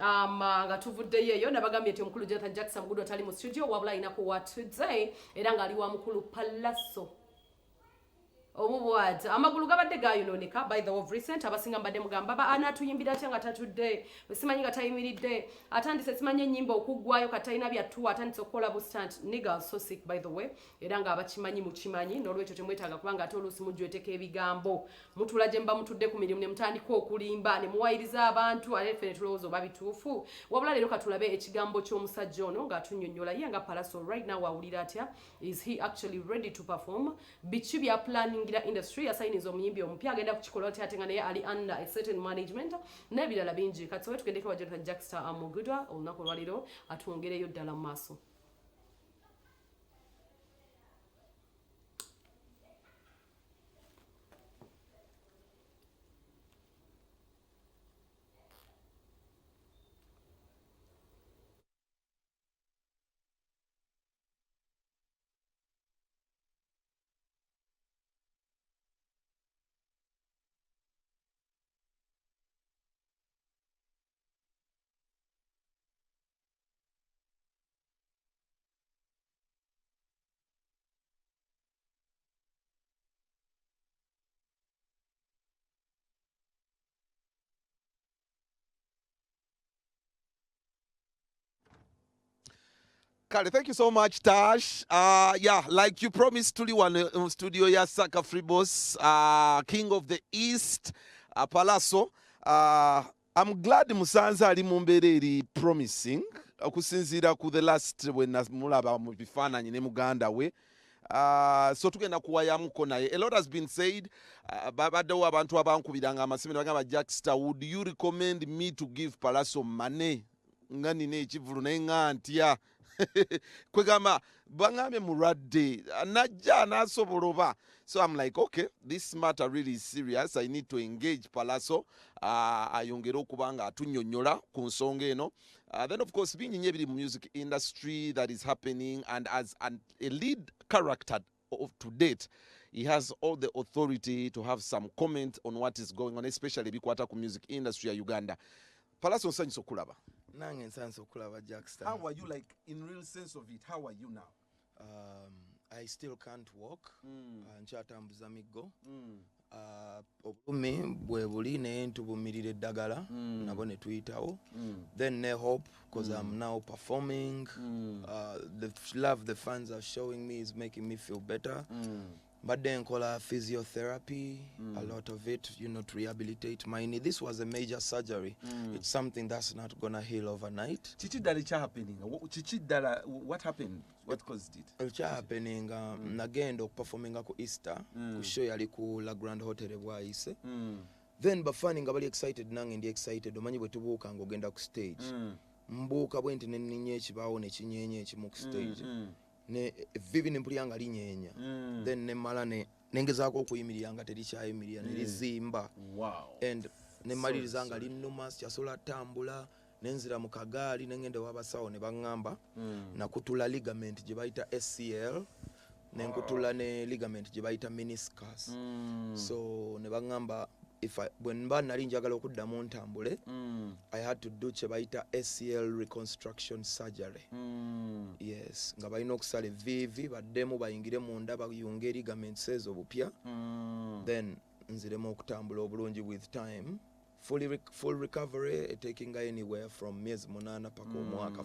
nga tuvuddeyo eyo nabagambye nti omukulu Jonathan Jackson Mugudu atali mu studio wabula inako wa today era nga ali wa mukulu Pallaso obumuluma amagulu gabadde gayonooneka by the way of recent abasinga mbadde mugamba baba anatuyimbira atya nga tatudde simanyi nga tayimiridde atandise simanyi ennyimba okuggwayo katalina byattuwa atandise okukola bustant nigga so sick by the way era nga abakimanyi mukimanyi n'olwekyo temwetaaga kubanga ate oluusi mujjweteka ebigambo mutula gye mba mutudde ku mirimu ne mutandika okulimba ne muwayiriza abantu ate ffe ne tulowooza oba bituufu wabula leero katulabe ekigambo ky'omusajja ono ng'atunnyonnyola ye nga Pallaso right now awulira atya is he actually ready to perform biki bya planning industry asayiniza omuyimbi omupya agenda kukikola ati ate nga naye ali under a certain management n'ebirala bingi kati sowe tugendeko wa Jonathan Jackson Mugudu olunaku olwaliro atwongereyo ddala mu maaso. Kale, thank you so much, Tash. Yeah, like you promised, Tuli one studio ya Saka Free Boss, King of the East, Pallaso. I'm glad Musanza ali mumbereri promising. Okusinzira ku the last when mulaba mu bifaananyi ne muganda we. So tugenda kuwayamuko naye. A lot has been said. Baddewo abantu abankubiranga amasimi bagamba Jackster, would you recommend me to give Pallaso money? Nga nina ekivulu naye nga ntya. Kwegamba bangambe mulwadde najja nasobola oba. So I'm like, okay, this matter really is serious. I need to engage Pallaso ayongere okubanga atunnyonnyola ku nsonga eno. Then of course binyinyi ebiri mu music industry that is happening, and as a lead character to date, he has all the authority to have some comment on what is going on, especially bikwata ku music industry ya Uganda. Pallaso nsanyusa okulaba. Nange nsanso okulaba Jackster. How are you, like, in real sense of it? How are you now? I still can't walk. Nkyatambuza miggo. Obulumi bwe buli naye ntubumirira eddagala nabo ne tuyitawo. Then ne hope, because I'm now performing. The love the fans are showing me is making me feel better. But then call physiotherapy, a lot of it, you know, to rehabilitate my knee. This was a major surgery. It's something that's not gonna heal overnight. What happened? What caused it? It's happening. Nagenda okuperforminga ku Easter, ku show yali ku La Grand Hotel bwayise. Then bafani nga bali excited nange ndi excited. Omanyi bwe tubuuka ng'ogenda ku stage. Mbuuka bwe nti nenninnya ekibaawo ne kinyeenya ekimu ku stage. Ne vivi nempuliyanga linyeenya. Then nemala nengezaako okuyimirira nga terikyayimirira ne lizimba. And nemaliriza nga linnuma sikyasobola tambula. Nenzira mu kagaali nengenda w'abasawo ne baŋŋamba nakutula ligament gye bayita SCL, nenkutula ne ligament gye bayita meniscus. So ne baŋŋamba when mba nali njagala okuddamu ntambule, I had to do kye bayita SCL reconstruction surgery. Yes, nga balina okusala evviivi baddemu bayingire munda bayunge ligaments ezo obupya. Then nziremu okutambula obulungi with time. Full recovery taking anywhere from myezi 8 paka omwaka.